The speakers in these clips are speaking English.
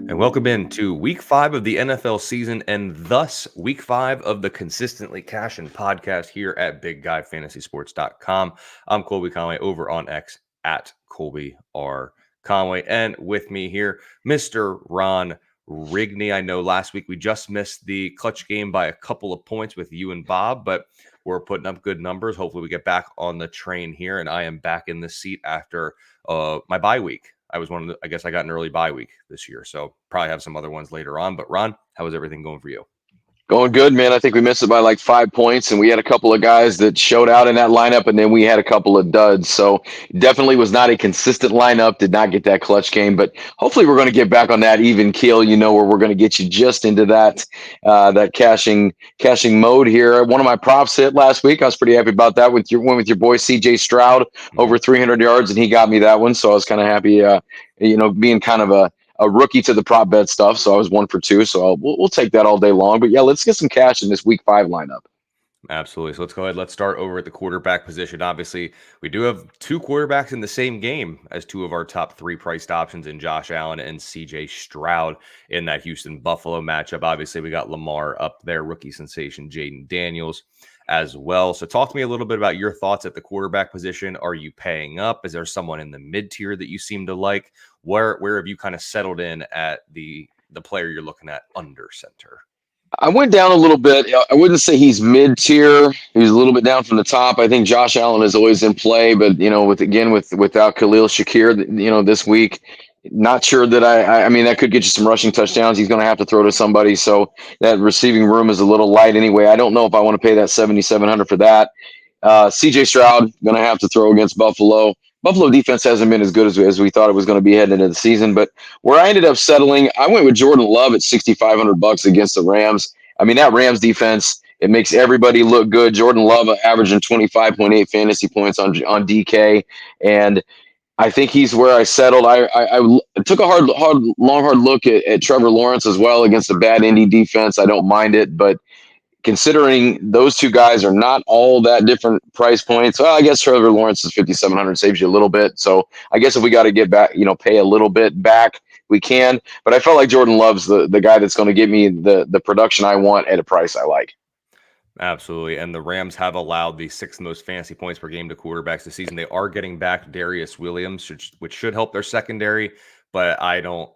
And welcome in to week 5 of the NFL season and thus week 5 of the Consistently Cashin podcast here at BigGuyFantasySports.com. I'm Colby Conway over on X at Colby R. Conway. And with me here, Mr. Ron Rigney. I know last week we just missed the clutch game by a couple of points with you and Bob, but we're putting up good numbers. Hopefully we get back on the train here, and I am back in the seat after my bye week. I guess I got an early bye week this year, so probably have some other ones later on. But Ron, how is everything going for you? Going good, man. I think we missed it by like 5 points, and we had a couple of guys that showed out in that lineup, and then we had a couple of duds. So definitely was not a consistent lineup, did not get that clutch game, but hopefully we're going to get back on that even keel, where we're going to get you just into that cashing mode here. One of my props hit last week. I was pretty happy about that with your boy CJ Stroud over 300 yards, and he got me that one. So I was kind of happy, being kind of a rookie to the prop bet stuff. So I was 1 for 2. So we'll take that all day long. But yeah, let's get some cash in this week 5 lineup. Absolutely. So let's go ahead. Let's start over at the quarterback position. Obviously, we do have 2 quarterbacks in the same game as 2 of our top 3 priced options in Josh Allen and CJ Stroud in that Houston Buffalo matchup. Obviously, we got Lamar up there, rookie sensation Jaden Daniels as well. So talk to me a little bit about your thoughts at the quarterback position. Are you paying up? Is there someone in the mid tier that you seem to like? Where have you kind of settled in at the player you're looking at under center? I went down a little bit. I wouldn't say he's mid tier. He's a little bit down from the top. I think Josh Allen is always in play, but without Khalil Shakir, this week, not sure that I mean that could get you some rushing touchdowns. He's going to have to throw to somebody, so that receiving room is a little light anyway. I don't know if I want to pay that 7,700 for that. CJ Stroud going to have to throw against Buffalo. Buffalo defense hasn't been as good as we thought it was going to be heading into the season. But where I ended up settling, I went with Jordan Love at $6,500 against the Rams. I mean, that Rams defense, it makes everybody look good. Jordan Love averaging 25.8 fantasy points on DK. And I think he's where I settled. I took a hard look at Trevor Lawrence as well against a bad Indy defense. I don't mind it, but considering those 2 guys are not all that different price points, well, I guess Trevor Lawrence is 5,700, saves you a little bit. So I guess if we got to get back, pay a little bit back, we can. But I felt like Jordan Love's the guy that's going to give me the production I want at a price I like. Absolutely. And the Rams have allowed the 6th most fantasy points per game to quarterbacks this season. They are getting back Darius Williams, which should help their secondary. But I don't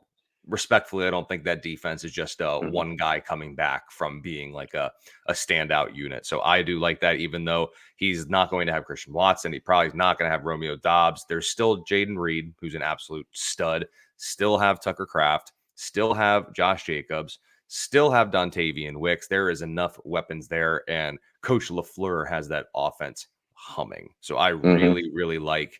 think that defense is just one guy coming back from being like a standout unit. So I do like that, even though he's not going to have Christian Watson. He probably is not going to have Romeo Doubs. There's still Jaden Reed, who's an absolute stud. Still have Tucker Kraft. Still have Josh Jacobs. Still have Dontavian Wicks. There is enough weapons there, and Coach LaFleur has that offense humming. So I really like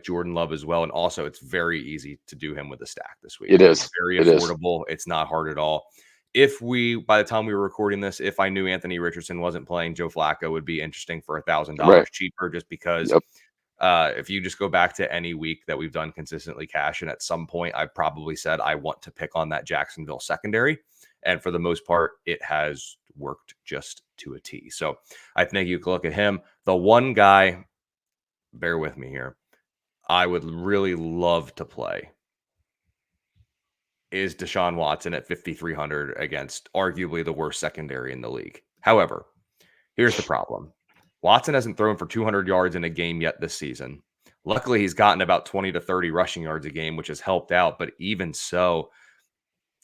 Jordan Love as well. And also, it's very easy to do him with a stack this week. It is. It's very affordable. It's not hard at all. By the time we were recording this, if I knew Anthony Richardson wasn't playing, Joe Flacco would be interesting for $1,000 cheaper, just because if you just go back to any week that we've done consistently cash, and at some point I probably said I want to pick on that Jacksonville secondary. And for the most part, it has worked just to a T. So I think you can look at him. The one guy, bear with me here, I would really love to play is Deshaun Watson at 5,300 against arguably the worst secondary in the league. However, here's the problem. Watson hasn't thrown for 200 yards in a game yet this season. Luckily, he's gotten about 20 to 30 rushing yards a game, which has helped out. But even so,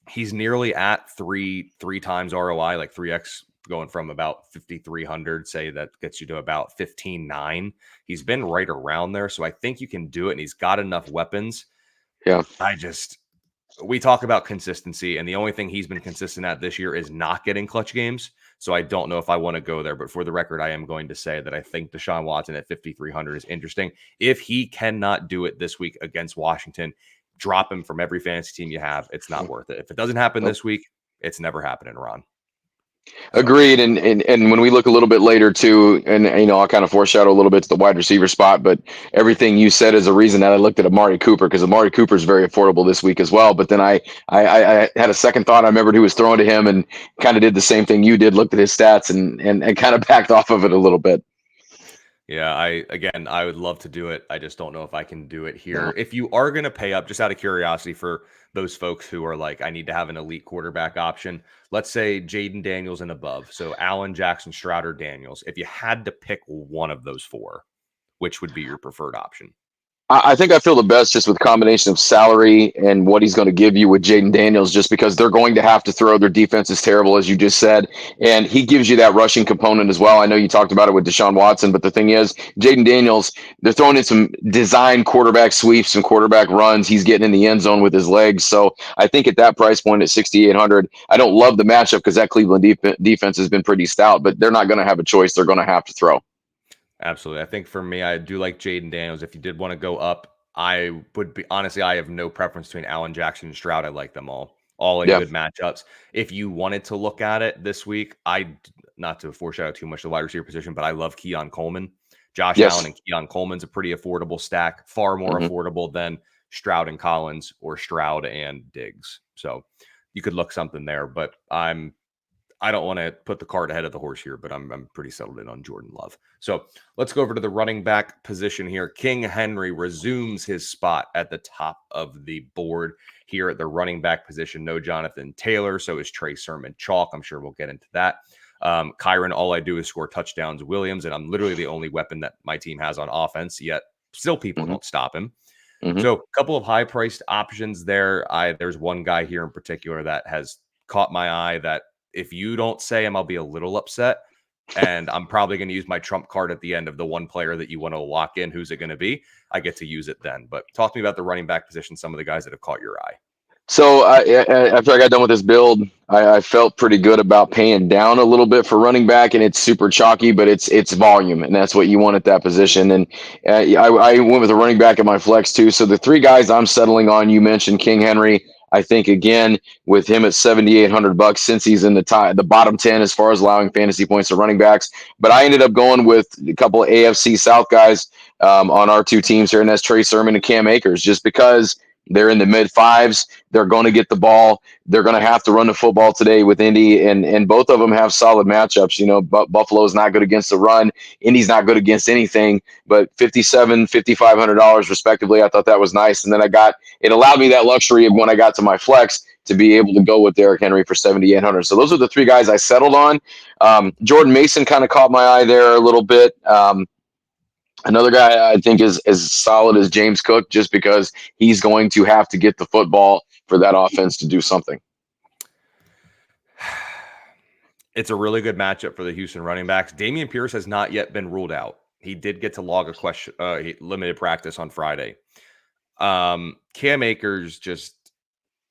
he's nearly at three times ROI, like 3x, going from about 5,300, say that gets you to about 15.9. He's been right around there. So I think you can do it, and he's got enough weapons. Yeah. We talk about consistency, and the only thing he's been consistent at this year is not getting clutch games. So I don't know if I want to go there, but for the record, I am going to say that I think Deshaun Watson at 5,300 is interesting. If he cannot do it this week against Washington, drop him from every fantasy team you have. It's not worth it. If it doesn't happen this week, it's never happening, Ron. Agreed. And when we look a little bit later too, and I'll kind of foreshadow a little bit to the wide receiver spot, but everything you said is a reason that I looked at Amari Cooper, because Amari Cooper is very affordable this week as well. But then I had a second thought. I remembered who was throwing to him and kind of did the same thing you did, looked at his stats and kind of backed off of it a little bit. Yeah, I would love to do it. I just don't know if I can do it No. here. If you are going to pay up, just out of curiosity, for those folks who are like, I need to have an elite quarterback option, let's say Jaden Daniels and above. So Allen, Jackson, Stroud, or Daniels. If you had to pick one of those four, which would be your preferred option? I think I feel the best just with combination of salary and what he's going to give you with Jaden Daniels, just because they're going to have to throw. Their defense is terrible, as you just said, and he gives you that rushing component as well. I know you talked about it with Deshaun Watson, but the thing is, Jaden Daniels, they're throwing in some design quarterback sweeps and quarterback runs. He's getting in the end zone with his legs. So I think at that price point at 6,800, I don't love the matchup because that Cleveland defense has been pretty stout, but they're not going to have a choice. They're going to have to throw. Absolutely. I think for me, I do like Jaden Daniels. If you did want to go up, I would be honestly, I have no preference between Allen Jackson and Stroud. I like them all in Yeah. good matchups. If you wanted to look at it this week, not to foreshadow too much the wide receiver position, but I love Keon Coleman. Josh Allen Yes. and Keon Coleman's a pretty affordable stack, far more Hmm. affordable than Stroud and Collins or Stroud and Diggs. So you could look something there, but I don't want to put the cart ahead of the horse here, but I'm pretty settled in on Jordan Love. So let's go over to the running back position here. King Henry resumes his spot at the top of the board here at the running back position. No Jonathan Taylor, so is Trey Sermon chalk. I'm sure we'll get into that. Kyron, all I do is score touchdowns. Williams, and I'm literally the only weapon that my team has on offense, yet still people Hmm. don't stop him. Hmm. So a couple of high-priced options there. There's one guy here in particular that has caught my eye that if you don't say him, I'll be a little upset. And I'm probably going to use my trump card at the end of the one player that you want to lock in. Who's it going to be? I get to use it then. But talk to me about the running back position, some of the guys that have caught your eye. So after I got done with this build, I felt pretty good about paying down a little bit for running back, and it's super chalky, but it's volume, and that's what you want at that position. And I went with a running back at my flex too. So the three guys I'm settling on, you mentioned King Henry. I think again with him at $7,800, since he's in the bottom 10 as far as allowing fantasy points to running backs. But I ended up going with a couple of AFC South guys on our two teams here, and that's Trey Sermon and Cam Akers, just because they're in the mid fives. They're going to get the ball. They're going to have to run the football today with Indy, and both of them have solid matchups. You know, Buffalo's not good against the run. Indy's not good against anything. But $5,700, $5,500 respectively. I thought that was nice, and then it allowed me that luxury of when I got to my flex to be able to go with Derrick Henry for 7,800. So those are the three guys I settled on. Jordan Mason kind of caught my eye there a little bit. Another guy I think is as solid as James Cook, just because he's going to have to get the football for that offense to do something. It's a really good matchup for the Houston running backs. Dameon Pierce has not yet been ruled out. He did get to log a limited practice on Friday. Cam Akers just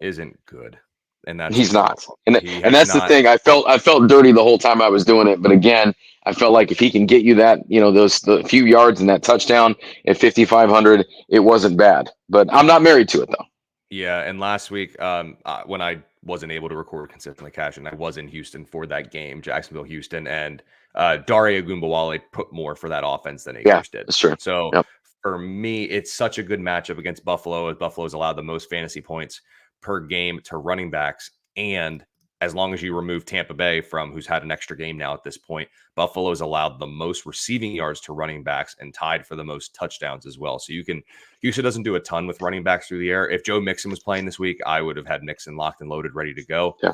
isn't good, and that's the He's not, problem. and He and has that's the not. thing. I felt dirty the whole time I was doing it, but again, I felt like if he can get you that, the few yards and that touchdown at 5,500, it wasn't bad. But I'm not married to it though. Yeah, and last week, when I wasn't able to record consistently, Cashin, I was in Houston for that game, Jacksonville, Houston, and Dare Ogunbowale put more for that offense than Yeah, Akers did. that's true. So Yep. for me, it's such a good matchup against Buffalo, as Buffalo's allowed the most fantasy points per game to running backs, and as long as you remove Tampa Bay from who's had an extra game now at this point, Buffalo's allowed the most receiving yards to running backs and tied for the most touchdowns as well. So Houston doesn't do a ton with running backs through the air. If Joe Mixon was playing this week, I would have had Mixon locked and loaded, ready to go. Yeah.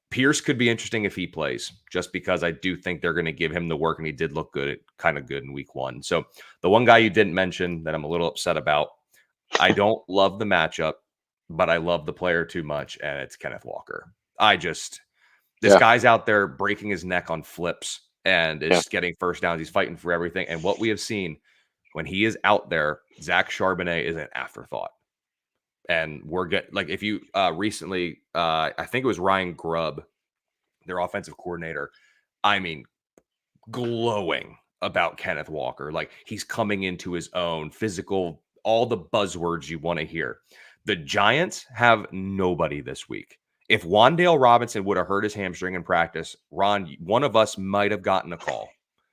Pierce could be interesting if he plays, just because I do think they're going to give him the work, and he did look kind of good in week one. So the one guy you didn't mention that I'm a little upset about, I don't love the matchup, but I love the player too much, and it's Kenneth Walker. This Yeah. guy's out there breaking his neck on flips and Yeah. is getting first downs. He's fighting for everything. And what we have seen when he is out there, Zach Charbonnet is an afterthought. And we're getting, like, if you recently, I think it was Ryan Grubb, their offensive coordinator, I mean, glowing about Kenneth Walker. Like, he's coming into his own, physical, all the buzzwords you want to hear. The Giants have nobody this week. If Wan'Dale Robinson would have hurt his hamstring in practice, Ron, one of us might have gotten a call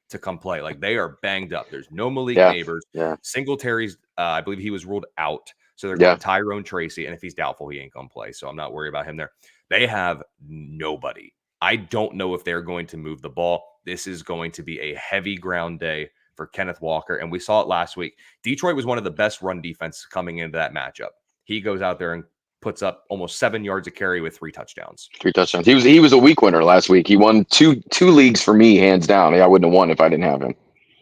to come play. Like, they are banged up. There's no Malik Yeah. Neighbors. Yeah. Singletary's, I believe he was ruled out. So they're Yeah. going Tyrone Tracy. And if he's doubtful, he ain't going to play. So I'm not worried about him there. They have nobody. I don't know if they're going to move the ball. This is going to be a heavy ground day for Kenneth Walker. And we saw it last week. Detroit was one of the best run defenses coming into that matchup. He goes out there and puts up almost 7 yards a carry with 3 touchdowns. 3 touchdowns. He was a week winner last week. He won two leagues for me, hands down. I wouldn't have won if I didn't have him.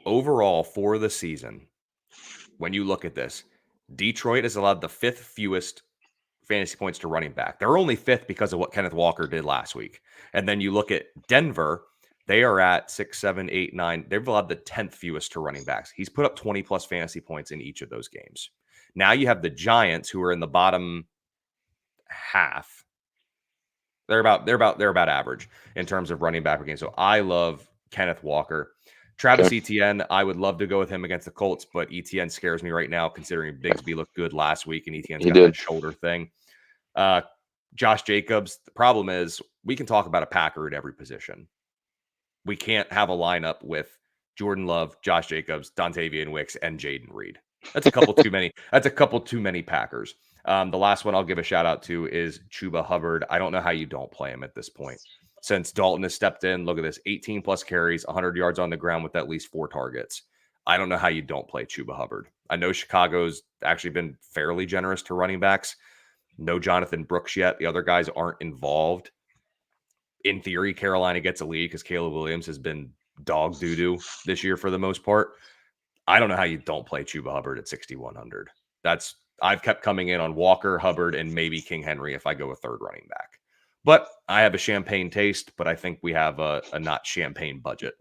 Overall, for the season, when you look at this, Detroit has allowed the 5th fewest fantasy points to running back. They're only 5th because of what Kenneth Walker did last week. And then you look at Denver, they are at 6, 7, 8, 9. They've allowed the 10th fewest to running backs. He's put up 20 plus fantasy points in each of those games. Now you have the Giants, who are in the bottom half. They're about average in terms of running back per game. So I love Kenneth Walker. Travis Etienne, I would love to go with him against the Colts, but Etienne scares me right now considering Bigsby looked good last week and Etienne's got that shoulder thing. Josh Jacobs, the problem is we can talk about a Packer at every position. We can't have a lineup with Jordan Love, Josh Jacobs, Dontavian Wicks, and Jaden Reed. That's a couple too many. That's a couple too many Packers. The last one I'll give a shout out to is Chuba Hubbard. I don't know how you don't play him at this point. Since Dalton has stepped in, look at this, 18 plus carries, 100 yards on the ground with at least 4 targets. I don't know how you don't play Chuba Hubbard. I know Chicago's actually been fairly generous to running backs. No Jonathan Brooks yet. The other guys aren't involved. In theory, Carolina gets a lead because Caleb Williams has been dog doo-doo this year for the most part. I don't know how you don't play Chuba Hubbard at 6,100. I've kept coming in on Walker, Hubbard, and maybe King Henry if I go a third running back. But I have a champagne taste, but I think we have a not champagne budget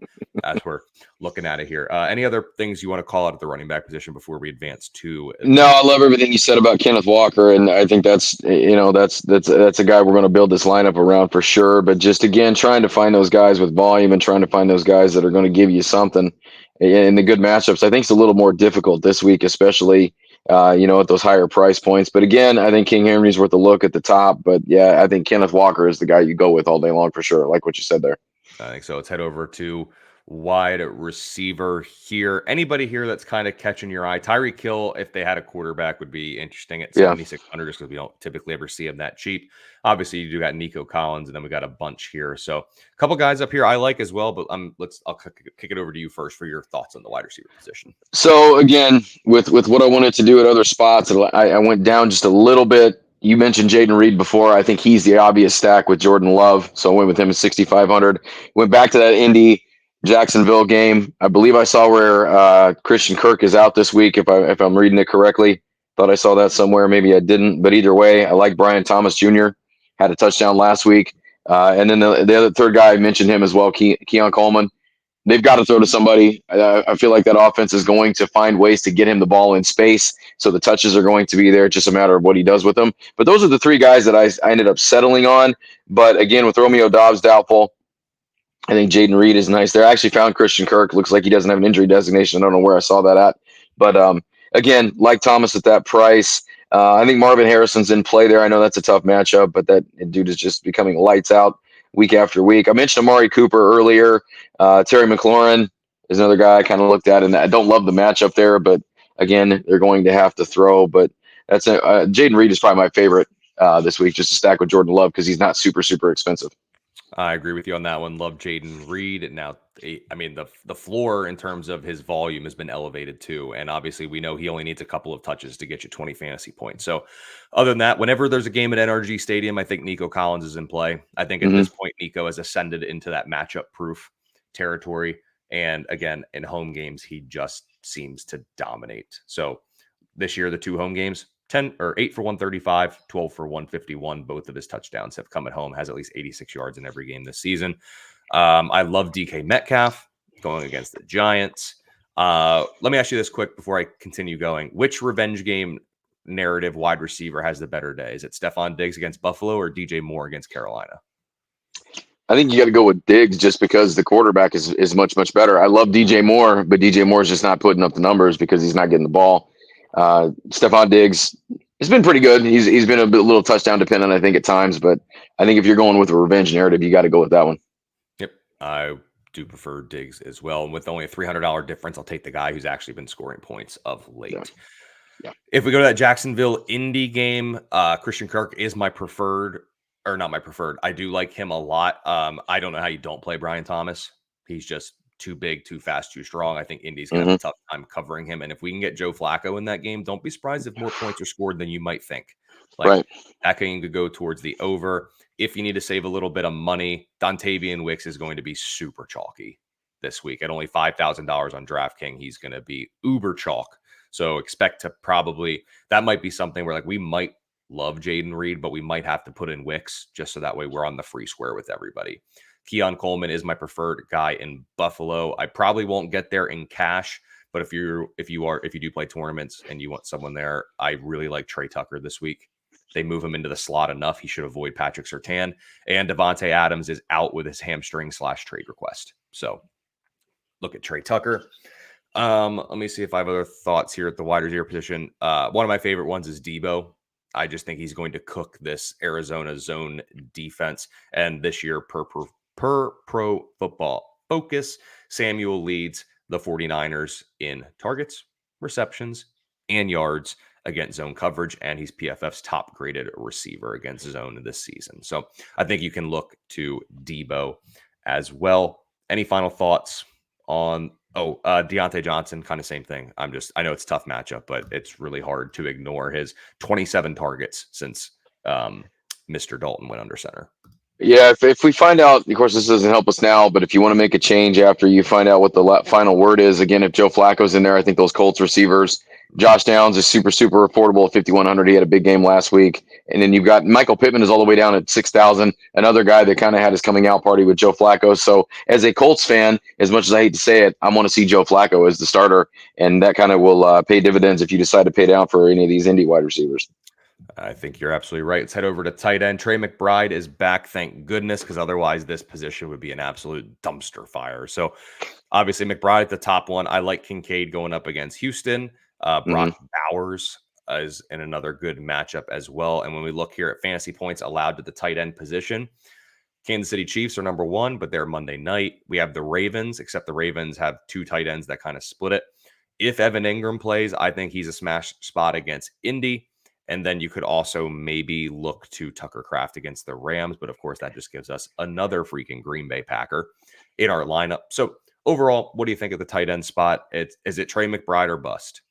as we're looking at it here. Any other things you want to call out at the running back position before we advance to? No, I love everything you said about Kenneth Walker, and I think that's a guy we're going to build this lineup around for sure. But just again, trying to find those guys with volume and trying to find those guys that are going to give you something in the good matchups. I think it's a little more difficult this week, especially at those higher price points. But again, I think King Henry's worth a look at the top. But yeah, I think Kenneth Walker is the guy you go with all day long for sure. Like what you said there. I think so. Let's head over to wide receiver here. Anybody here that's kind of catching your eye? Tyreek Hill, if they had a quarterback, would be interesting at 7,600 just because we don't typically ever see him that cheap. Obviously, you do got Nico Collins, and then we got a bunch here. So a couple guys up here I like as well, but I'll kick it over to you first for your thoughts on the wide receiver position. So again, with what I wanted to do at other spots, I went down just a little bit. You mentioned Jaden Reed before. I think he's the obvious stack with Jordan Love, so I went with him at 6,500. Went back to that Indy Jacksonville game. I believe I saw where Christian Kirk is out this week, if I'm reading it correctly. Thought I saw that somewhere. Maybe I didn't. But either way, I like Brian Thomas Jr. Had a touchdown last week. And then the other third guy, I mentioned him as well, Keon Coleman. They've got to throw to somebody. I feel like that offense is going to find ways to get him the ball in space. So the touches are going to be there. It's just a matter of what he does with them. But those are the 3 guys that I ended up settling on. But again, with Romeo Doubs doubtful, I think Jaden Reed is nice there. I actually found Christian Kirk. Looks like he doesn't have an injury designation. I don't know where I saw that at. But again, like Thomas at that price. I think Marvin Harrison's in play there. I know that's a tough matchup, but that dude is just becoming lights out week after week. I mentioned Amari Cooper earlier. Terry McLaurin is another guy I kind of looked at, and I don't love the matchup there, but again, they're going to have to throw. But that's Jaden Reed is probably my favorite this week, just to stack with Jordan Love because he's not super, super expensive. I agree with you on that one. Love Jaden Reed. And now, I mean, the floor in terms of his volume has been elevated too. And obviously, we know he only needs a couple of touches to get you 20 fantasy points. So, other than that, whenever there's a game at NRG Stadium, I think Nico Collins is in play. I think at this point, Nico has ascended into that matchup proof territory. And again, in home games, he just seems to dominate. So, this year, the 2 home games, 8 for 135, 12 for 151. Both of his touchdowns have come at home, has at least 86 yards in every game this season. I love DK Metcalf going against the Giants. Let me ask you this quick before I continue going. Which revenge game narrative wide receiver has the better day? Is it Stephon Diggs against Buffalo or DJ Moore against Carolina? I think you got to go with Diggs just because the quarterback is much, much better. I love DJ Moore, but DJ Moore is just not putting up the numbers because he's not getting the ball. Stephon Diggs has been pretty good. He's been a little touchdown dependent, I think, at times. But I think if you're going with a revenge narrative, you got to go with that one. Yep, I do prefer Diggs as well. And with only a $300 difference, I'll take the guy who's actually been scoring points of late. Yeah. If we go to that Jacksonville Indy game, Christian Kirk is my preferred, or not my preferred. I do like him a lot. I don't know how you don't play Brian Thomas. He's just too big, too fast, too strong. I think Indy's going to have Hmm. a tough time covering him. And if we can get Joe Flacco in that game, don't be surprised if more points are scored than you might think. Like Right. that game could go towards the over. If you need to save a little bit of money, Dontavian Wicks is going to be super chalky this week at only $5,000 on DraftKings. He's going to be uber chalk. So expect to probably, that might be something where like we might love Jaden Reed, but we might have to put in Wicks just so that way we're on the free square with everybody. Keon Coleman is my preferred guy in Buffalo. I probably won't get there in cash, but if you do play tournaments and you want someone there, I really like Trey Tucker this week. They move him into the slot enough. He should avoid Patrick Surtain. And Devontae Adams is out with his hamstring / trade request. So look at Trey Tucker. Let me see if I have other thoughts here at the wide receiver position. One of my favorite ones is Debo. I just think he's going to cook this Arizona zone defense. And this year, per Pro Football Focus, Samuel leads the 49ers in targets, receptions, and yards against zone coverage. And he's PFF's top graded receiver against zone this season. So I think you can look to Debo as well. Any final thoughts on Deontay Johnson? Kind of same thing. I know it's a tough matchup, but it's really hard to ignore his 27 targets since Mr. Dalton went under center. Yeah, if we find out, of course, this doesn't help us now, but if you want to make a change after you find out what the final word is, again, if Joe Flacco's in there, I think those Colts receivers, Josh Downs is super, super affordable at 5,100. He had a big game last week. And then you've got Michael Pittman is all the way down at 6,000, another guy that kind of had his coming out party with Joe Flacco. So as a Colts fan, as much as I hate to say it, I want to see Joe Flacco as the starter. And that kind of will pay dividends if you decide to pay down for any of these Indy wide receivers. I think you're absolutely right. Let's head over to tight end. Trey McBride is back, thank goodness, because otherwise this position would be an absolute dumpster fire. So obviously McBride at the top one. I like Kincaid going up against Houston. Brock Bowers is in another good matchup as well. And when we look here at fantasy points allowed to the tight end position, Kansas City Chiefs are number one, but they're Monday night. We have the Ravens, except the Ravens have two tight ends that kind of split it. If Evan Ingram plays, I think he's a smash spot against Indy. And then you could also maybe look to Tucker Kraft against the Rams. But of course, that just gives us another freaking Green Bay Packer in our lineup. So overall, what do you think of the tight end spot? Is it Trey McBride or bust?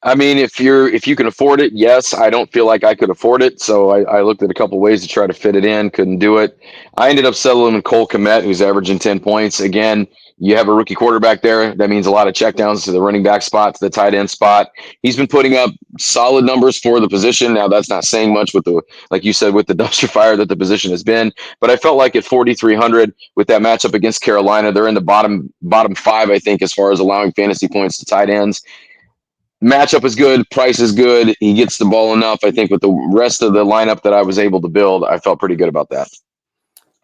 I mean, if you can afford it, yes. I don't feel like I could afford it, so I looked at a couple ways to try to fit it in. Couldn't do it. I ended up settling with Cole Kmet, who's averaging 10 points. Again, you have a rookie quarterback there. That means a lot of checkdowns to the running back spot, to the tight end spot. He's been putting up solid numbers for the position. Now, that's not saying much with the, like you said, with the dumpster fire that the position has been. But I felt like at 4,300 with that matchup against Carolina, they're in the bottom five, I think, as far as allowing fantasy points to tight ends. Matchup is good, price is good. He gets the ball enough. I think with the rest of the lineup that I was able to build, I felt pretty good about that.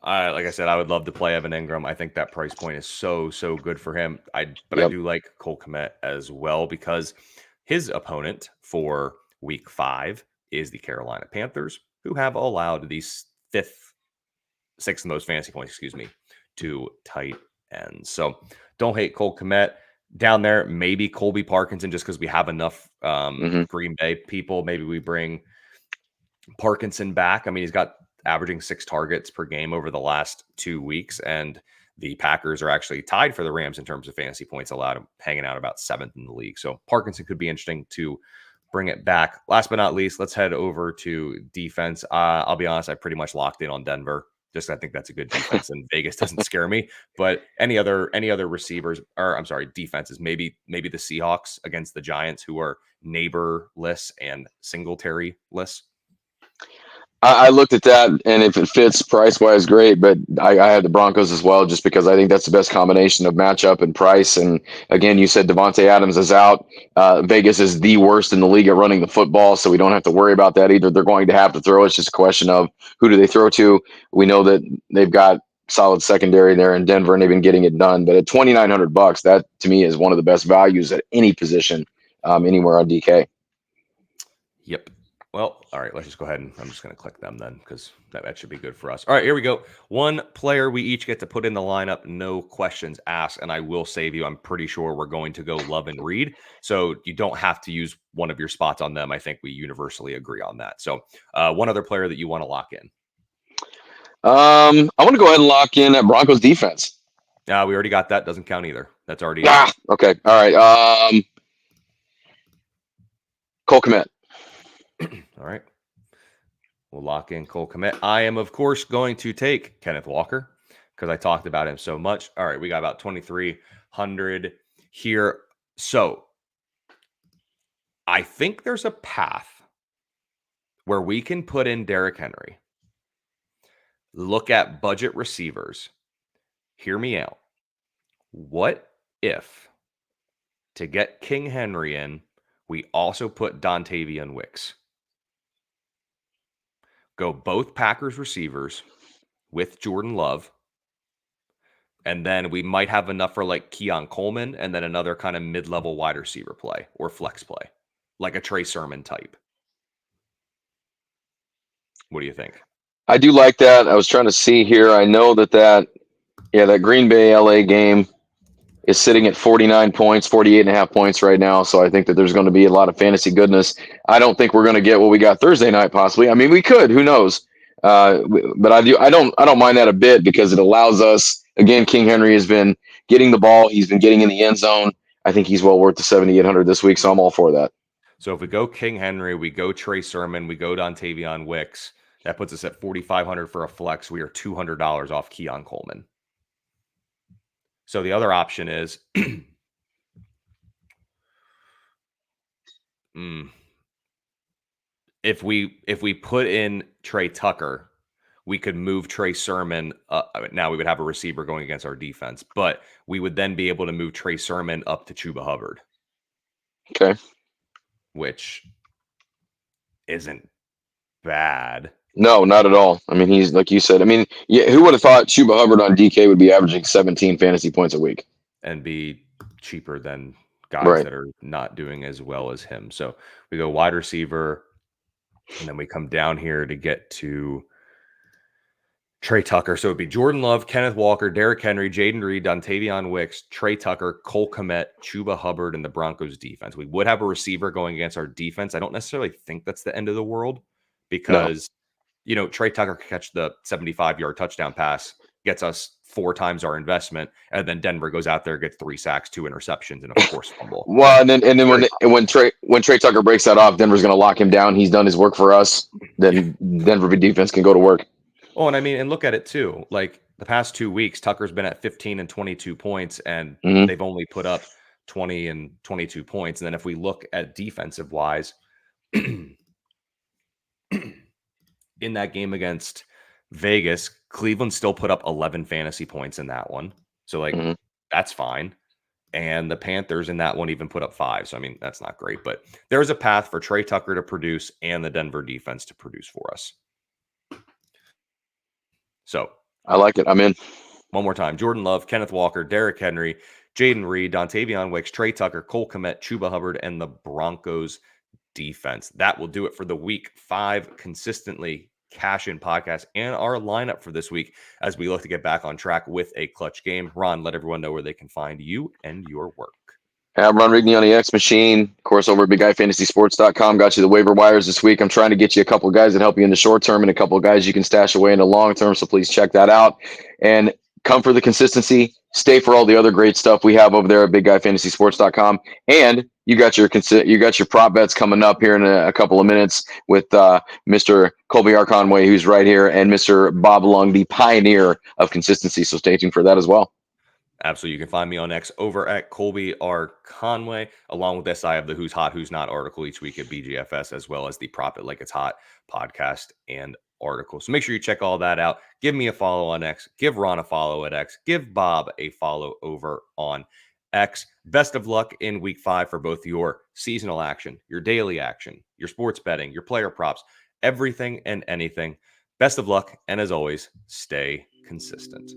Like I said, I would love to play Evan Ingram. I think that price point is so good for him. But I Yep. do like Cole Kmet as well because his opponent for Week 5 is the Carolina Panthers, who have allowed the sixth most fantasy points, to tight ends. So don't hate Cole Kmet. Down there, maybe Colby Parkinson, just because we have enough Green Bay people. Maybe we bring Parkinson back. I mean, he's got averaging 6 targets per game over the last 2 weeks, and the Packers are actually tied for the Rams in terms of fantasy points allowed, hanging out about 7th in the league. So Parkinson could be interesting to bring it back. Last but not least, let's head over to defense. I'll be honest, I pretty much locked in on Denver. Just I think that's a good defense, and Vegas doesn't scare me. But any other receivers, or I'm sorry, defenses, maybe the Seahawks against the Giants, who are neighborless and Singletary-less. I looked at that, and if it fits price wise, great. But I had the Broncos as well, just because I think that's the best combination of matchup and price. And again, you said Devontae Adams is out. Vegas is the worst in the league at running the football, so we don't have to worry about that either. They're going to have to throw. It's just a question of who do they throw to. We know that they've got solid secondary there in Denver, and they've been getting it done. But at $2,900, that to me is one of the best values at any position anywhere on DK. Yep. Well, all right, let's just go ahead and I'm just going to click them then because that should be good for us. All right, here we go. One player we each get to put in the lineup, no questions asked, and I will save you. I'm pretty sure we're going to go Love and Reed, so you don't have to use one of your spots on them. I think we universally agree on that. So one other player that you want to lock in. I want to go ahead and lock in at Broncos defense. We already got that. Doesn't count either. That's already Okay. All right. Cole Kmet. all right. We'll lock in Cole Kmet. I am, of course, going to take Kenneth Walker because I talked about him so much. All right, we got about 2,300 here. So I think there's a path where we can put in Derrick Henry, look at budget receivers. Hear me out. What if, to get King Henry in, we also put Dontavian Wicks? Go both Packers receivers with Jordan Love. And then we might have enough for like Keon Coleman and then another kind of mid-level wide receiver play or flex play, like a Trey Sermon type. What do you think? I do like that. I was trying to see here. I know that Green Bay LA game is sitting at 49 points, 48.5 points right now. So I think that there's going to be a lot of fantasy goodness. I don't think we're going to get what we got Thursday night, possibly. I mean, we could, who knows? But I don't mind that a bit because it allows us, again, King Henry has been getting the ball. He's been getting in the end zone. I think he's well worth the 7,800 this week. So I'm all for that. So if we go King Henry, we go Trey Sermon, we go Dontavian Wicks, that puts us at 4,500 for a flex. We are $200 off Keon Coleman. So the other option is if we put in Trey Tucker, we could move Trey Sermon. Now we would have a receiver going against our defense, but we would then be able to move Trey Sermon up to Chuba Hubbard. Okay. Which isn't bad. No, not at all. I mean, he's like you said. I mean, yeah, who would have thought Chuba Hubbard on DK would be averaging 17 fantasy points a week and be cheaper than guys right. that are not doing as well as him. So we go wide receiver, and then we come down here to get to Trey Tucker. So it'd be Jordan Love, Kenneth Walker, Derrick Henry, Jaden Reed, Dontavian Wicks, Trey Tucker, Cole Kmet, Chuba Hubbard, and the Broncos defense. We would have a receiver going against our defense. I don't necessarily think that's the end of the world because, Trey Tucker could catch the 75-yard touchdown pass, gets us 4 times our investment, and then Denver goes out there, gets 3 sacks, 2 interceptions, and of course fumble. Well, and then when Trey Tucker breaks that off, Denver's going to lock him down. He's done his work for us. Then Denver defense can go to work. Oh, and I mean, and look at it too. Like the past 2 weeks, Tucker's been at 15 and 22 points, and they've only put up 20 and 22 points. And then if we look at defensive wise, in that game against Vegas, Cleveland still put up 11 fantasy points in that one. So that's fine. And the Panthers in that one even put up 5. So, I mean, that's not great, but there's a path for Trey Tucker to produce and the Denver defense to produce for us. So I like it. I'm in. One more time. Jordan Love, Kenneth Walker, Derrick Henry, Jaden Reed, Dontavian Wicks, Trey Tucker, Cole Kmet, Chuba Hubbard, and the Broncos defense. That will do it for the Week 5 consistently Cashin podcast and our lineup for this week as we look to get back on track with a clutch game. Ron, let everyone know where they can find you and your work. I'm Ron Rigney on the X Machine. Of course, over at BigGuyFantasySports.com. Got you the waiver wires this week. I'm trying to get you a couple of guys that help you in the short term and a couple of guys you can stash away in the long term. So please check that out. And come for the consistency. Stay for all the other great stuff we have over there at BigGuyFantasySports.com. And you got your prop bets coming up here in a couple of minutes with Mr. Colby Conway, who's right here, and Mr. Bob Lung, the pioneer of consistency. So stay tuned for that as well. Absolutely. You can find me on X over at Colby R. Conway. Along with this, I have the Who's Hot, Who's Not article each week at BGFS, as well as the Prop It Like It's Hot podcast and article. So make sure you check all that out. Give me a follow on X. Give Ron a follow at X. Give Bob a follow over on X. Best of luck in Week 5 for both your seasonal action, your daily action, your sports betting, your player props, everything and anything. Best of luck. And as always, stay consistent.